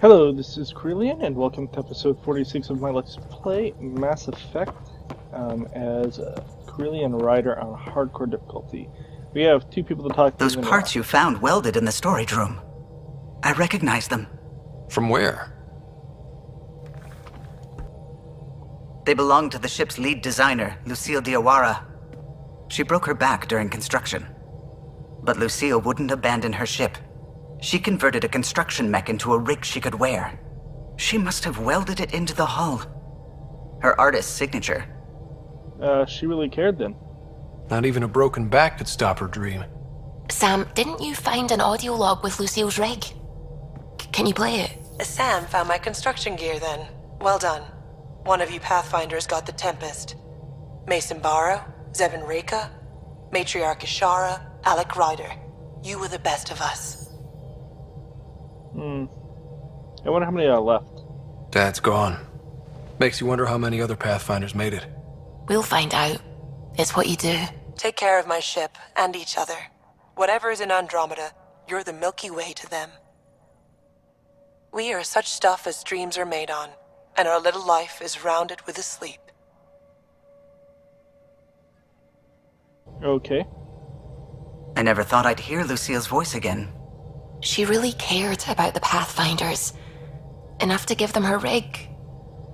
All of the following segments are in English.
Hello, this is Krillian, and welcome to episode 46 of my Let's Play Mass Effect as a Krillian Rider on hardcore difficulty. We have two people to talk to. Those parts you found welded in the storage room. I recognize them. From where? They belong to the ship's lead designer, Lucille Diawara. She broke her back during construction. But Lucille wouldn't abandon her ship. She converted a construction mech into a rig she could wear. She must have welded it into the hull. Her artist's signature. She really cared then. Not even a broken back could stop her dream. Sam, didn't you find an audio log with Lucille's rig? Can you play it? Sam found my construction gear then. Well done. One of you Pathfinders got the Tempest. Mason Barrow, Zevin Reka, Matriarch Ishara, Alec Ryder. You were the best of us. I wonder how many are left. Dad's gone. Makes you wonder how many other Pathfinders made it. We'll find out. It's what you do. Take care of my ship and each other. Whatever is in Andromeda, you're the Milky Way to them. We are such stuff as dreams are made on, and our little life is rounded with a sleep. Okay. I never thought I'd hear Lucille's voice again. She really cared about the Pathfinders. Enough to give them her rig.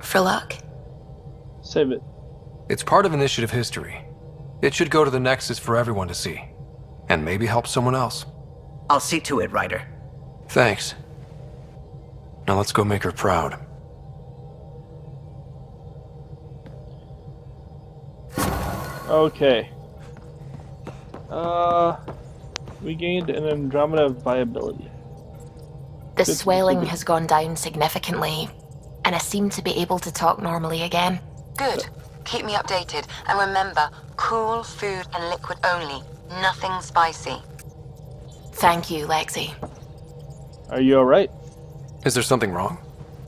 For luck. Save it. It's part of initiative history. It should go to the Nexus for everyone to see. And maybe help someone else. I'll see to it, Ryder. Thanks. Now let's go make her proud. Okay. We gained an Andromeda viability. The swelling has gone down significantly, and I seem to be able to talk normally again. Good. Keep me updated. And remember, cool food and liquid only. Nothing spicy. Thank you, Lexi. Are you alright? Is there something wrong?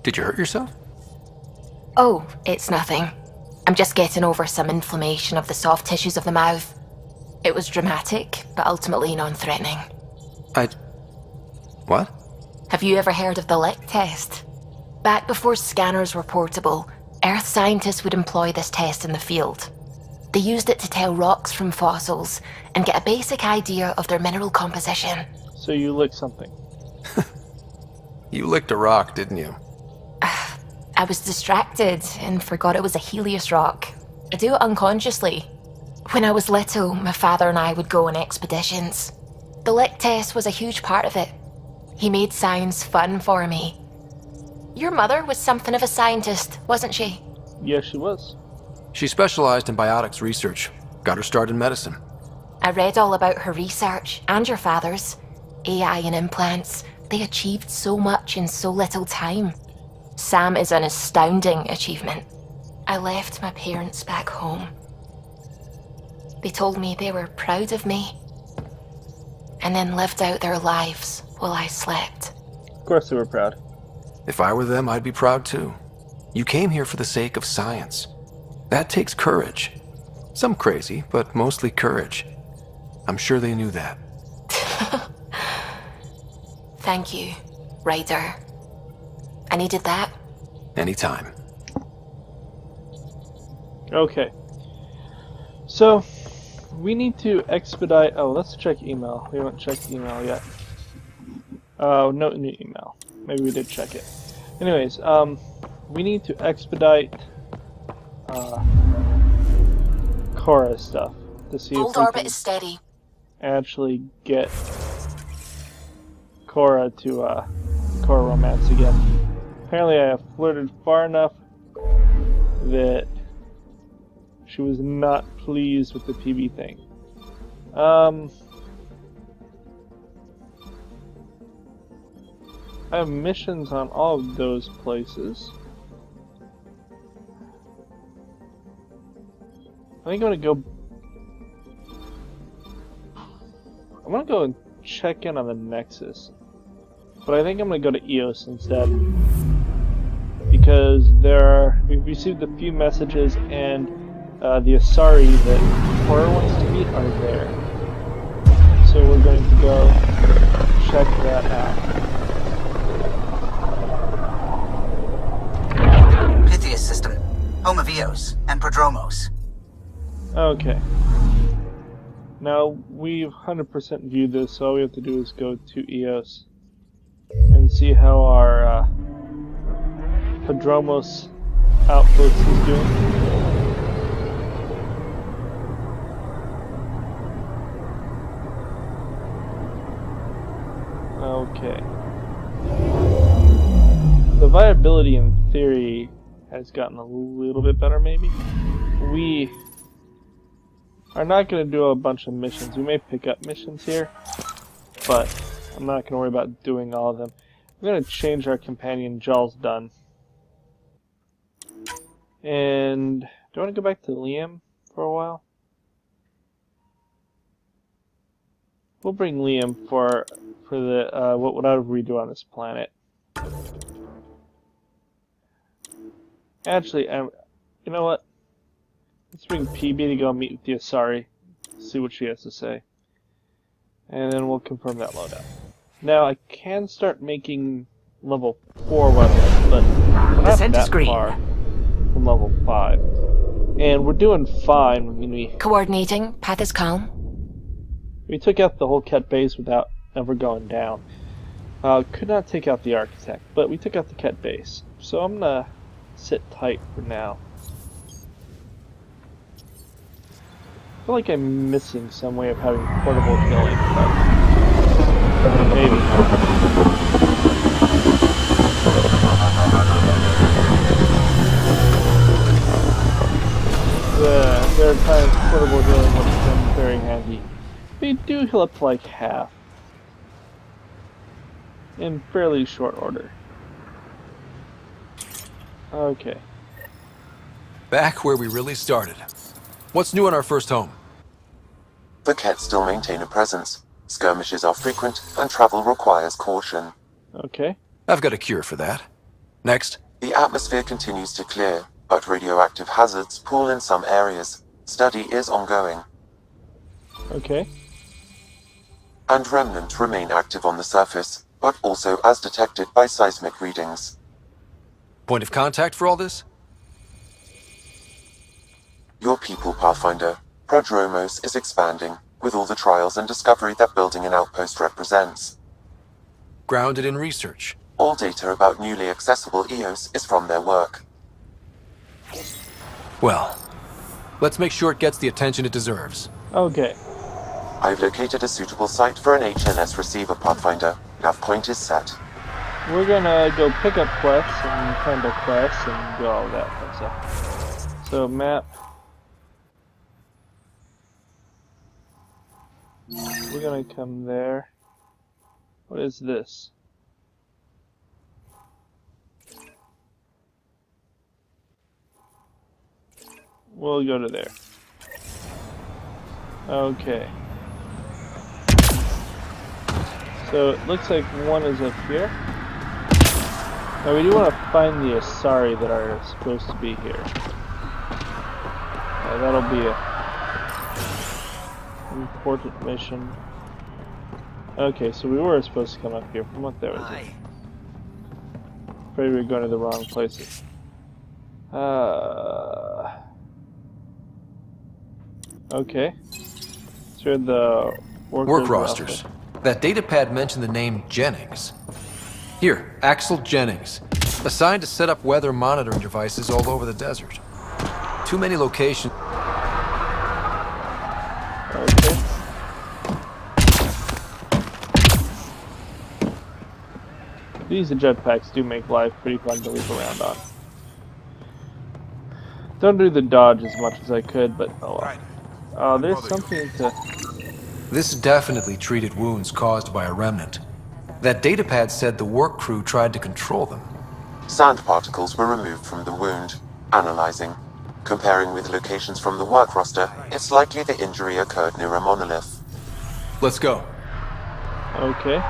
Did you hurt yourself? Oh, it's nothing. I'm just getting over some inflammation of the soft tissues of the mouth. It was dramatic, but ultimately non-threatening. What? Have you ever heard of the lick test? Back before scanners were portable, Earth scientists would employ this test in the field. They used it to tell rocks from fossils and get a basic idea of their mineral composition. So you licked something. You licked a rock, didn't you? I was distracted and forgot it was a Helios rock. I do it unconsciously. When I was little, my father and I would go on expeditions. The lick test was a huge part of it. He made science fun for me. Your mother was something of a scientist, wasn't she? Yes, she was. She specialized in biotics research. Got her start in medicine. I read all about her research, and your father's. AI and implants, they achieved so much in so little time. Sam is an astounding achievement. I left my parents back home. They told me they were proud of me, and then lived out their lives while I slept. Of course they were proud. If I were them, I'd be proud too. You came here for the sake of science. That takes courage. Some crazy, but mostly courage. I'm sure they knew that. Thank you, Ryder. I needed that. Anytime. Okay. So, we need to expedite... Oh, let's check email. We haven't checked email yet. Oh, no new email. Maybe we did check it. Anyways, we need to expedite Cora stuff to see Old if we orbit can is steady. actually get Cora to Cora romance again. Apparently I have flirted far enough that she was not pleased with the PB thing. I have missions on all of those places. I think I'm gonna go and check in on the Nexus. But I think I'm gonna go to EOS instead. Because we've received a few messages and the Asari that Cora wants to meet are there. So we're going to go check that out. Eos and Prodromos. Okay. Now, we've 100% viewed this, so all we have to do is go to EOS and see how our Prodromos outpost is doing. Okay. The viability in theory has gotten a little bit better, maybe. We are not going to do a bunch of missions. We may pick up missions here, but I'm not going to worry about doing all of them. We're going to change our companion. Jaw's done. And do I want to go back to Liam for a while? We'll bring Liam for the whatever we do on this planet. Actually, you know what? Let's bring PB to go meet with the Asari. See what she has to say. And then we'll confirm that loadout. Now, I can start making level 4 weapons, but we're not Descent is that green. far from level 5. And we're doing fine when we Coordinating. Path is calm. took out the whole Ket base without ever going down. Could not take out the Architect, but we took out the Ket base. So I'm gonna sit tight for now. I feel like I'm missing some way of having portable healing, but maybe. There are times portable healing would come very handy. We do heal up to like half in fairly short order. Okay. Back where we really started. What's new in our first home? The Ket still maintain a presence. Skirmishes are frequent, and travel requires caution. Okay. I've got a cure for that. Next. The atmosphere continues to clear, but radioactive hazards pool in some areas. Study is ongoing. Okay. And remnant remain active on the surface, but also as detected by seismic readings. Point of contact for all this? Your people, Pathfinder. Prodromos is expanding, with all the trials and discovery that building an outpost represents. Grounded in research. All data about newly accessible Eos is from their work. Well, let's make sure it gets the attention it deserves. Okay. I've located a suitable site for an HNS receiver, Pathfinder. Nav point is set. We're gonna go pick up quests and handle quests and do all that fun stuff. So map. We're gonna come there. What is this? We'll go to there. Okay. So it looks like one is up here. Now we do want to find the Asari that are supposed to be here. That'll be a important mission. Okay, so we were supposed to come up here. From what there was. Afraid we were going to the wrong places. Okay. So the Work rosters. That datapad mentioned the name Jennings. Here, Axel Jennings. Assigned to set up weather monitoring devices all over the desert. Too many locations. Okay. These jetpacks do make life pretty fun to leap around on. Don't do the dodge as much as I could, but oh well. There's something to... This definitely treated wounds caused by a remnant. That datapad said the work crew tried to control them. Sand particles were removed from the wound. Analyzing. Comparing with locations from the work roster, it's likely the injury occurred near a monolith. Let's go. Okay.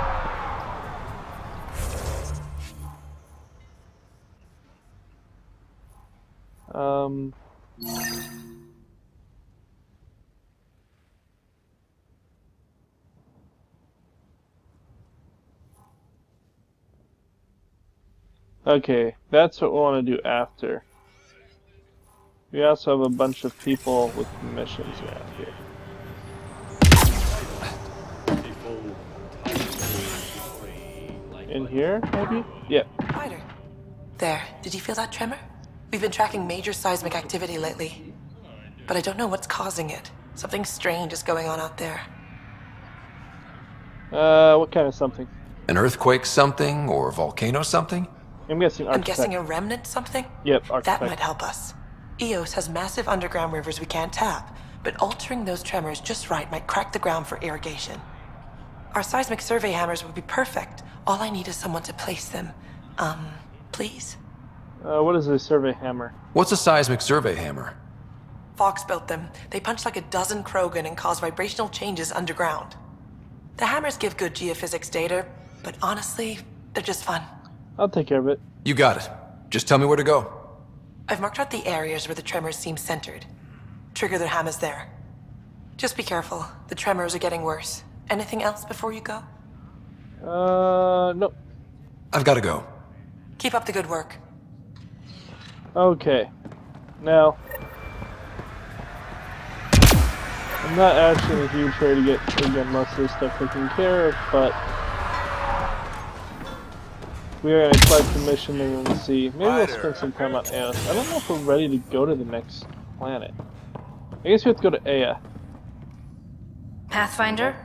Okay, that's what we want to do after. We also have a bunch of people with missions around here. In here, maybe? Yep. Ryder. There. Did you feel that tremor? We've been tracking major seismic activity lately. But I don't know what's causing it. Something strange is going on out there. What kind of something? An earthquake something, or volcano something? I'm guessing I'm architect. guessing a remnant something? Yep, architect. That might help us. Eos has massive underground rivers we can't tap, but altering those tremors just right might crack the ground for irrigation. Our seismic survey hammers would be perfect. All I need is someone to place them. Please? What is a survey hammer? What's a seismic survey hammer? Fox built them. They punch like a dozen Krogan and cause vibrational changes underground. The hammers give good geophysics data, but honestly, they're just fun. I'll take care of it. You got it. Just tell me where to go. I've marked out the areas where the tremors seem centered. Trigger the hammers there. Just be careful. The tremors are getting worse. Anything else before you go? Nope. I've got to go. Keep up the good work. Okay. Now, I'm not actually in a huge hurry to get most of this stuff taken care of, but we are going to collect the mission and then see. Maybe we'll spend some time on Eos. I don't know if we're ready to go to the next planet. I guess we have to go to Ea. Pathfinder?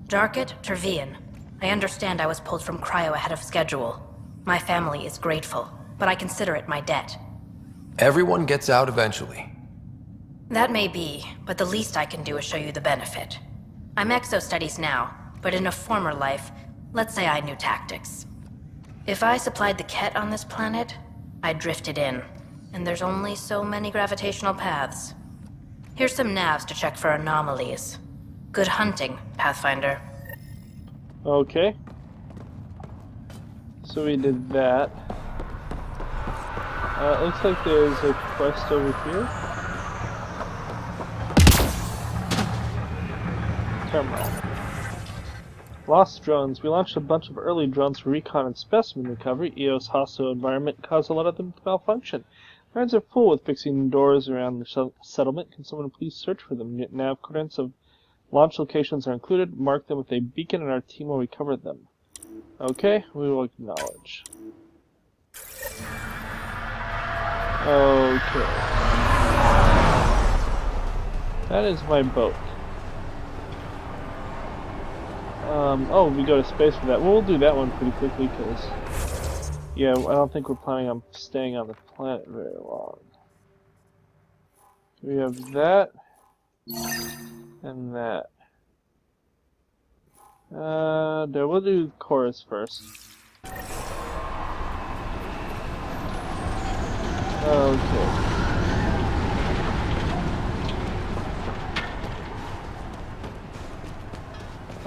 Darket Tervian. I understand I was pulled from Cryo ahead of schedule. My family is grateful, but I consider it my debt. Everyone gets out eventually. That may be, but the least I can do is show you the benefit. I'm exo-studies now, but in a former life, let's say I knew tactics. If I supplied the Ket on this planet, I drifted in, and there's only so many gravitational paths. Here's some navs to check for anomalies. Good hunting, Pathfinder. Okay. So we did that. Looks like there's a quest over here. Terminal. Lost drones. We launched a bunch of early drones for recon and specimen recovery. EO's hostile environment caused a lot of them to malfunction. Minds are full with fixing doors around the settlement. Can someone please search for them? Nav coordinates of launch locations are included. Mark them with a beacon and our team will recover them. Okay, we will acknowledge. Okay. That is my boat. Oh, we go to space for that. Well, we'll do that one pretty quickly, because... yeah, I don't think we're planning on staying on the planet very long. We have that. And that. We'll do chorus first. Okay.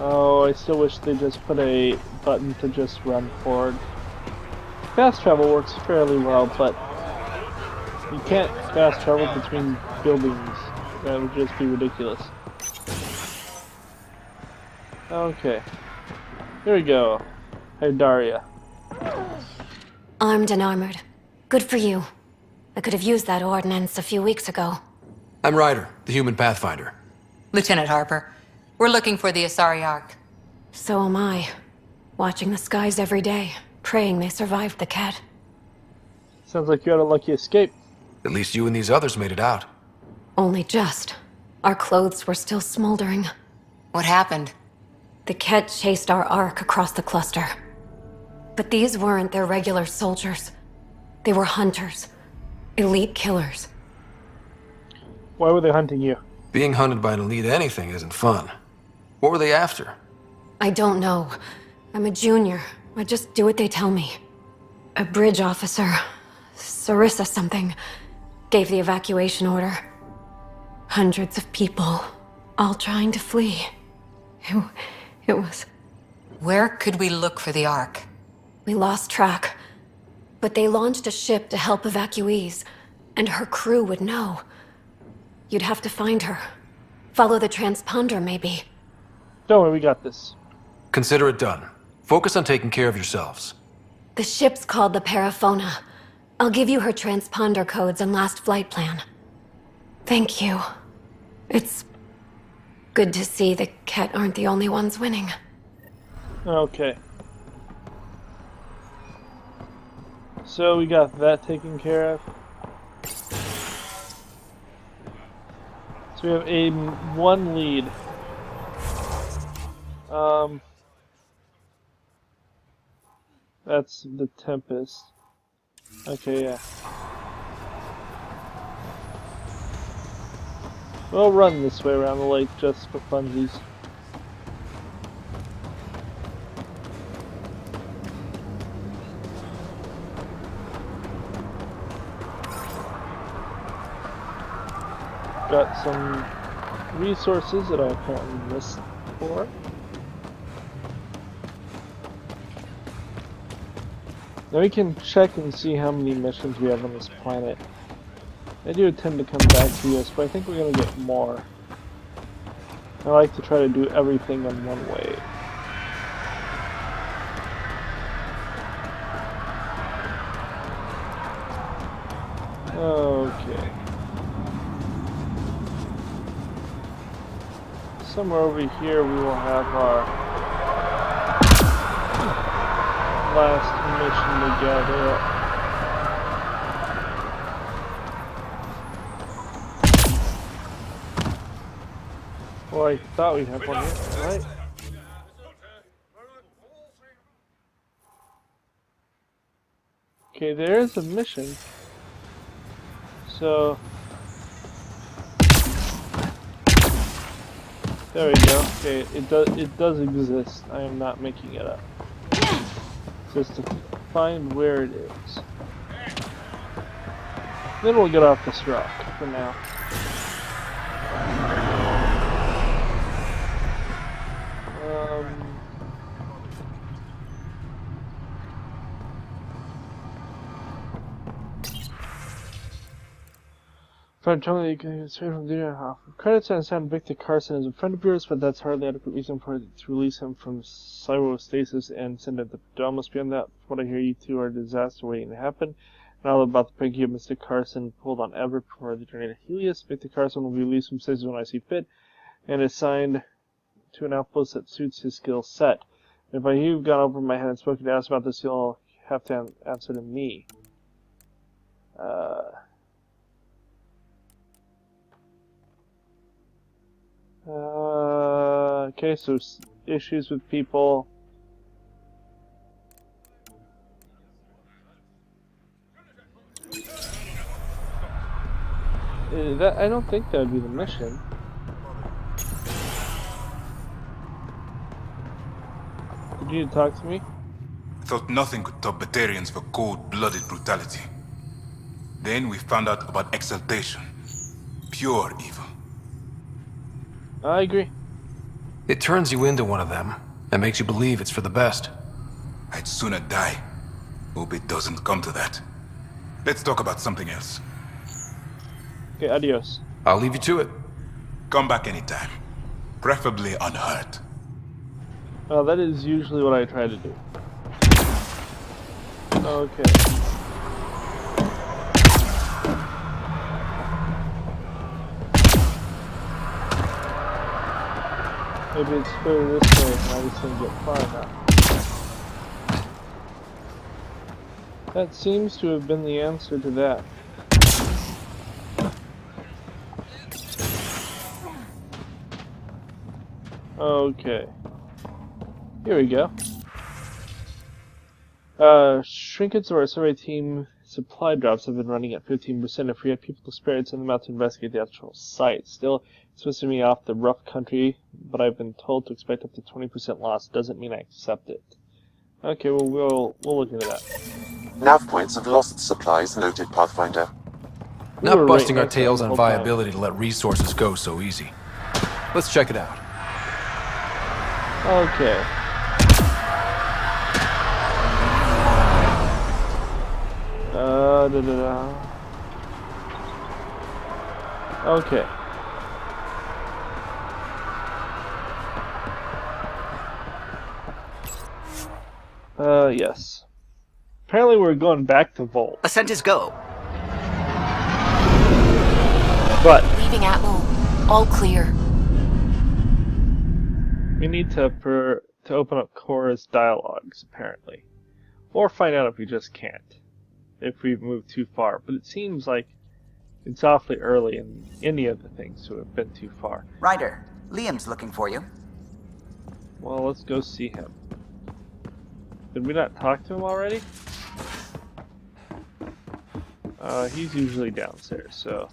Oh, I still wish they just put a button to just run forward. Fast travel works fairly well, but you can't fast travel between buildings. That would just be ridiculous. Okay. Here we go. Hey, Daria. Armed and armored. Good for you. I could have used that ordnance a few weeks ago. I'm Ryder, the human Pathfinder. Lieutenant Harper, we're looking for the Asari Ark. So am I. Watching the skies every day, praying they survived the Ket. Sounds like you had a lucky escape. At least you and these others made it out. Only just. Our clothes were still smoldering. What happened? The Ket chased our Ark across the cluster. But these weren't their regular soldiers. They were hunters. Elite killers. Why were they hunting you? Being hunted by an elite anything isn't fun. What were they after? I don't know. I'm a junior. I just do what they tell me. A bridge officer, Sarissa something, gave the evacuation order. Hundreds of people, all trying to flee. It was... Where could we look for the Ark? We lost track. But they launched a ship to help evacuees, and her crew would know. You'd have to find her. Follow the transponder, maybe. Don't worry, we got this. Consider it done. Focus on taking care of yourselves. The ship's called the Paraphona. I'll give you her transponder codes and last flight plan. Thank you. It's good to see the Ket aren't the only ones winning. Okay. So we got that taken care of. So we have a one lead. That's the Tempest. Okay, yeah. We'll run this way around the lake just for funsies. Got some resources that I apparently missed before. Now we can check and see how many missions we have on this planet. They do tend to come back to us, but I think we're going to get more. I like to try to do everything in one way. Okay. Somewhere over here we will have our last mission together. Well, I thought we'd have one here, right? Okay, there is a mission. So there we go. Okay, it does exist. I am not making it up. Just to find where it is. Then we'll get off this rock for now. Friend told me you can straight from the credits, I understand Victor Carson is a friend of yours, but that's hardly adequate reason for it to release him from cyrostasis and send him to Padomus. Beyond that, from what I hear, you two are a disaster waiting to happen. And all about the prank of Mr. Carson pulled on Ever for the journey to Helios. Victor Carson will be released from stasis when I see fit, and assigned to an outpost that suits his skill set. If I hear you've gone over my head and spoken to us about this, you'll have to answer to me. Okay, so issues with people. I don't think that would be the mission. Did you talk to me? I thought nothing could top Batarians for cold-blooded brutality. Then we found out about exaltation. Pure evil. I agree. It turns you into one of them, and makes you believe it's for the best. I'd sooner die. Hope it doesn't come to that. Let's talk about something else. Okay, adios. I'll leave you to it. Come back anytime. Preferably unhurt. Well, that is usually what I try to do. Okay. Maybe it's further this way and I just didn't get far enough. That seems to have been the answer to that. Okay. Here we go. Shrinkage of our survey team supply drops have been running at 15%. If we had people to spare, I'd send them out to investigate the actual site. Still, it's supposed to be off the rough country, but I've been told to expect up to 20% loss. Doesn't mean I accept it. Okay, well, we'll look into that. Nav points of lost supplies noted, Pathfinder. We were Not busting right our next to them tails the on whole time. viability to let resources go so easy. Let's check it out. Okay. Okay. Yes. Apparently we're going back to Volt. Ascent is go. But Leaving Atmo. All clear. we need to open up Cora's dialogues, apparently. Or find out if we just can't. If we've moved too far. But it seems like it's awfully early in any of the things to have been too far. Ryder, Liam's looking for you. Well, let's go see him. Did we not talk to him already? He's usually downstairs, so...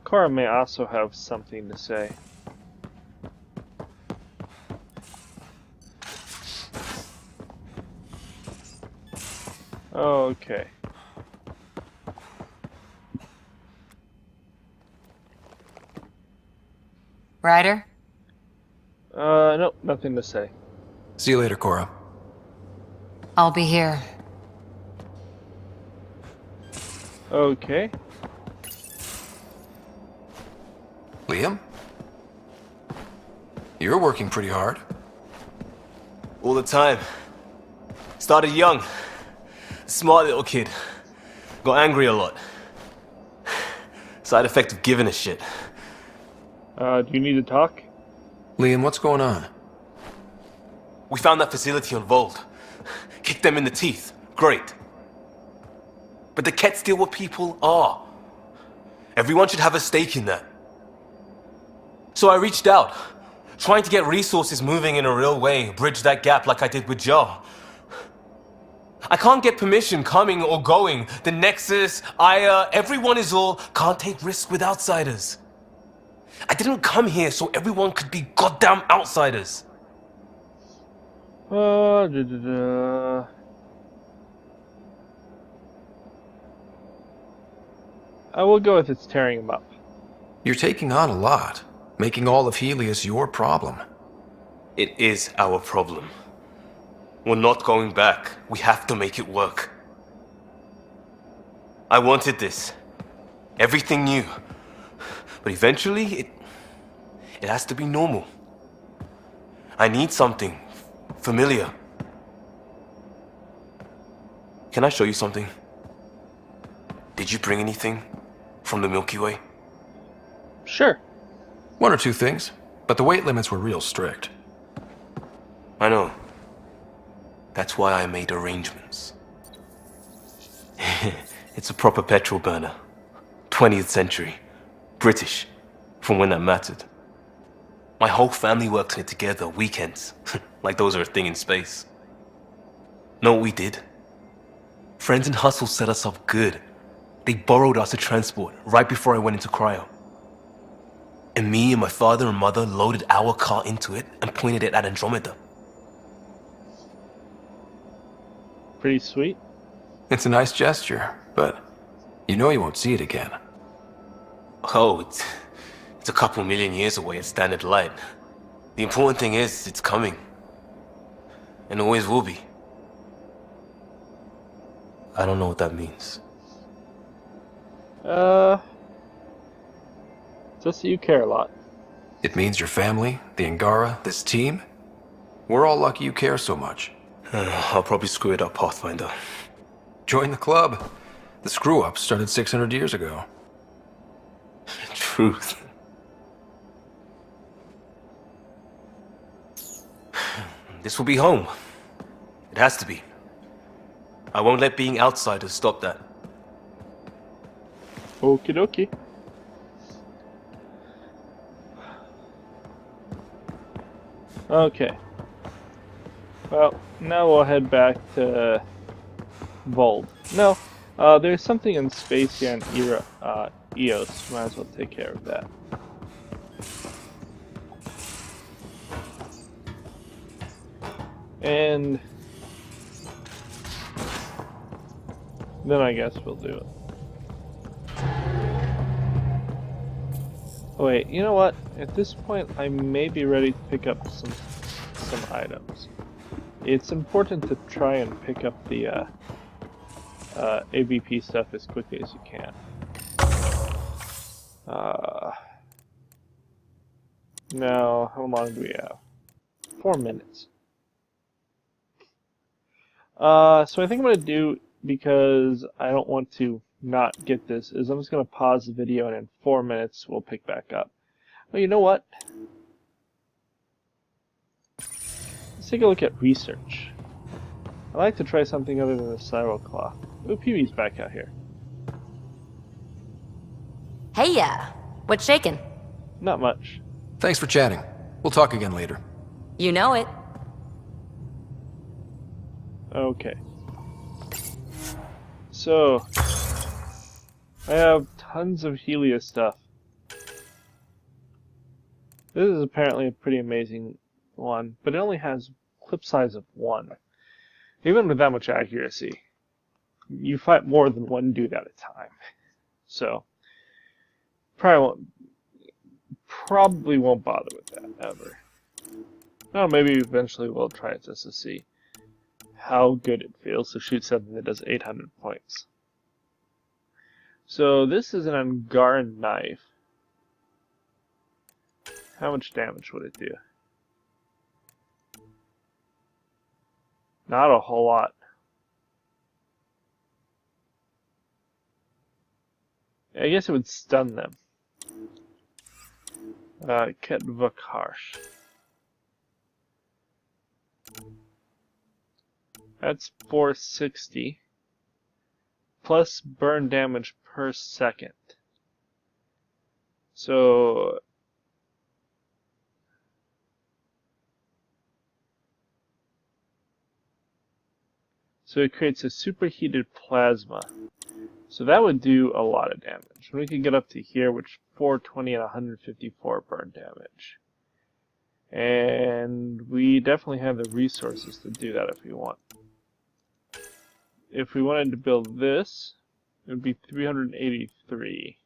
Cora may also have something to say. Okay. Ryder? Nope, nothing to say. See you later, Cora. I'll be here. Okay. Liam? You're working pretty hard. All the time. Started young. Smart little kid. Got angry a lot. Side effect of giving a shit. Do you need to talk? Liam, what's going on? We found that facility on Vold. Kicked them in the teeth. Great. But the Kett still what people are. Everyone should have a stake in that. So I reached out, trying to get resources moving in a real way, bridge that gap like I did with Jar. I can't get permission coming or going. The Nexus, Aya, everyone is all can't take risks with outsiders. I didn't come here so everyone could be goddamn outsiders. I will go with it's tearing him up. You're taking on a lot, making all of Helios your problem. It is our problem. We're not going back. We have to make it work. I wanted this. Everything new. But eventually, it has to be normal. I need something familiar. Can I show you something? Did you bring anything from the Milky Way? Sure. One or two things, but the weight limits were real strict. I know. That's why I made arrangements. It's a proper petrol burner. 20th century. British. From when that mattered. My whole family works in it together, weekends. Like those are a thing in space. Know what we did? Friends in Hustle set us up good. They borrowed us to transport right before I went into cryo. And me and my father and mother loaded our car into it and pointed it at Andromeda. Pretty sweet. It's a nice gesture, but you know you won't see it again. Oh, it's a couple million years away at standard light. The important thing is, it's coming. And always will be. I don't know what that means. Just that you care a lot. It means your family, the Angara, this team. We're all lucky you care so much. I'll probably screw it up, Pathfinder. Join the club. The screw-up started 600 years ago. Truth. This will be home. It has to be. I won't let being outsiders stop that. Okie dokie. Okay. Well, now we'll head back to Vold. No, there's something in Spacian Eos. Might as well take care of that. And then I guess we'll do it. Oh wait, you know what? At this point, I may be ready to pick up some items. It's important to try and pick up the AVP stuff as quickly as you can. Now, how long do we have? 4 minutes. So I think I'm going to do, because I don't want to not get this, is I'm just going to pause the video and in 4 minutes we'll pick back up. Well, you know what? Let's take a look at research. I'd like to try something other than the Cyro Claw. Ooh, Pee-wee's back out here. Hey, what's shaking? Not much. Thanks for chatting. We'll talk again later. You know it. Okay. So, I have tons of Helia stuff. This is apparently a pretty amazing one, but it only has clip size of 1. Even with that much accuracy, you fight more than one dude at a time. So, probably won't bother with that ever. Well, maybe eventually we'll try it just to see how good it feels to shoot something that does 800 points. So this is an Angaran knife. How much damage would it do? Not a whole lot. I guess it would stun them. Ketvakash. That's 460. Plus burn damage per second. So it creates a superheated plasma. So that would do a lot of damage. We can get up to here, which 420 and 154 burn damage. And we definitely have the resources to do that if we want. If we wanted to build this, it would be 383.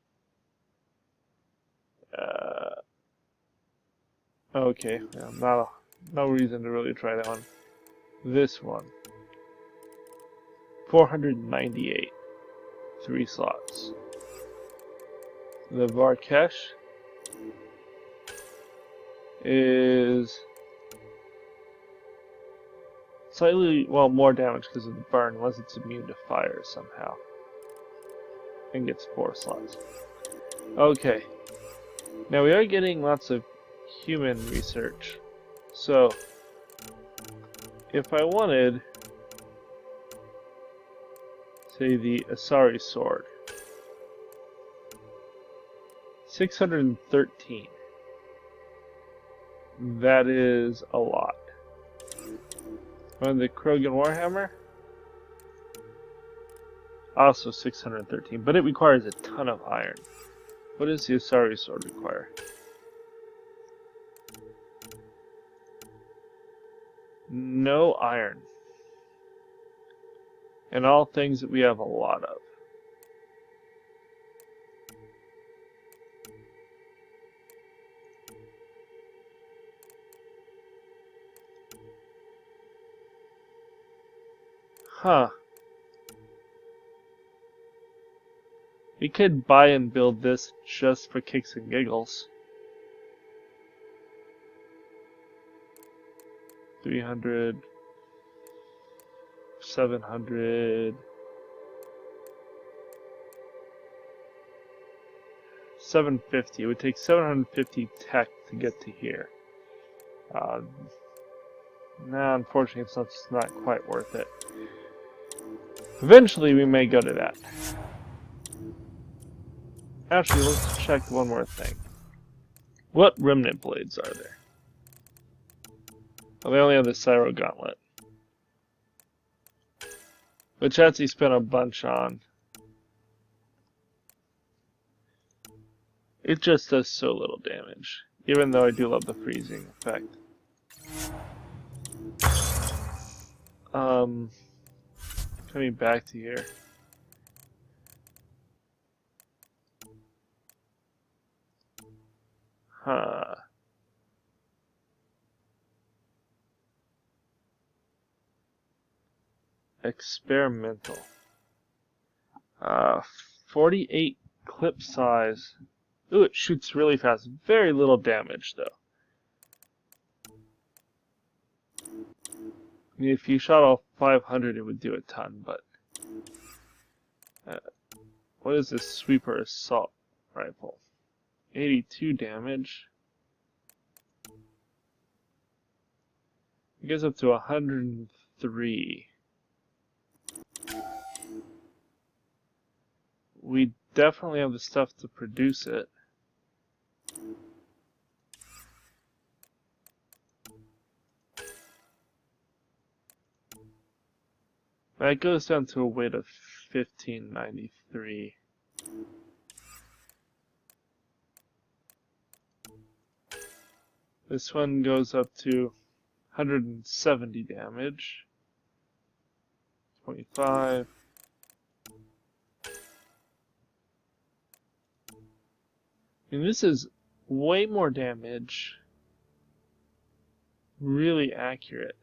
Okay, well, no reason to really try that one. This one, 498, 3 slots. The Varkesh is slightly, well, more damage because of the burn, unless it's immune to fire somehow. And gets 4 slots. Okay. Now we are getting lots of human research. So, if I wanted, say, the Asari sword, 613. That is a lot. On the Krogan Warhammer, also 613, but it requires a ton of iron. What does the Asari sword require? No iron. And all things that we have a lot of. Huh. We could buy and build this just for kicks and giggles. 300, 700, 750. It would take 750 tech to get to here. No, unfortunately, it's not quite worth it. Eventually, we may go to that. Actually, let's check one more thing. What remnant blades are there? Well, they only have the Cyro Gauntlet, which Etsy spent a bunch on. It just does so little damage, even though I do love the freezing effect. Coming back to here. Huh. Experimental. 48 clip size. Ooh, it shoots really fast. Very little damage, though. I mean, if you shot all 500, it would do a ton, but... what is this sweeper assault rifle? 82 damage. It goes up to 103. We definitely have the stuff to produce it. That goes down to a weight of 1593. This one goes up to 170 damage. 25. And this is way more damage. Really accurate.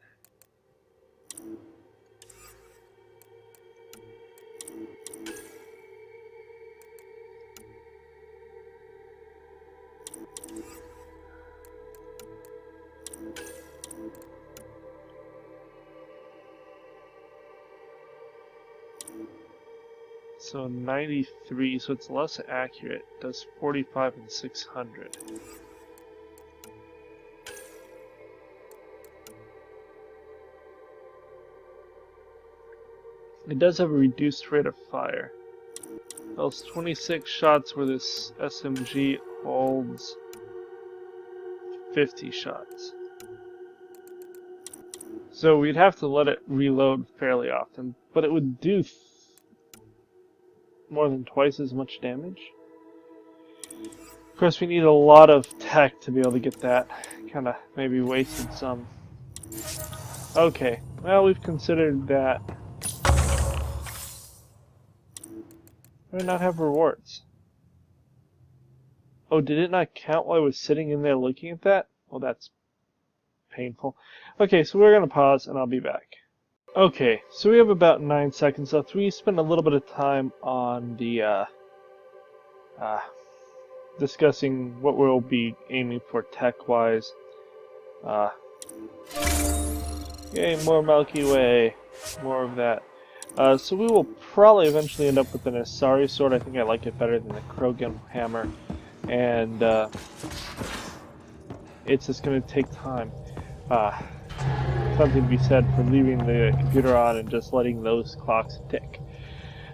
So 93, so it's less accurate. It does 45 and 600. It does have a reduced rate of fire. Those 26 shots where this SMG holds 50 shots. So we'd have to let it reload fairly often, but it would do more than twice as much damage. Of course, we need a lot of tech to be able to get that. Kind of maybe wasted some. Okay, well, we've considered that. Why do I not have rewards? Oh, did it not count while I was sitting in there looking at that? Well, that's painful. Okay, so we're going to pause and I'll be back. Okay, so we have about 9 seconds left. We spent a little bit of time on the discussing what we'll be aiming for tech-wise. Yay, more Milky Way. More of that. So we will probably eventually end up with an Asari sword. I think I like it better than the Krogan hammer. And it's just going to take time. Something to be said for leaving the computer on and just letting those clocks tick.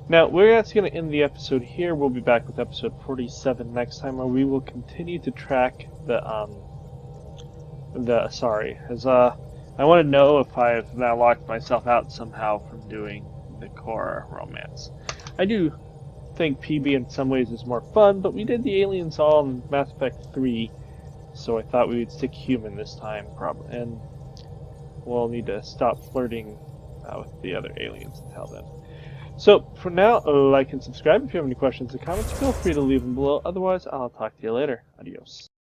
Now, we're actually going to end the episode here. We'll be back with episode 47 next time, where we will continue to track the Asari. As I want to know if I've now locked myself out somehow from doing the core romance. I do think PB in some ways is more fun, but we did the aliens all in Mass Effect 3, so I thought we would stick human this time, probably. And we'll need to stop flirting with the other aliens until then. So, for now, like and subscribe. If you have any questions or comments, feel free to leave them below. Otherwise, I'll talk to you later. Adios.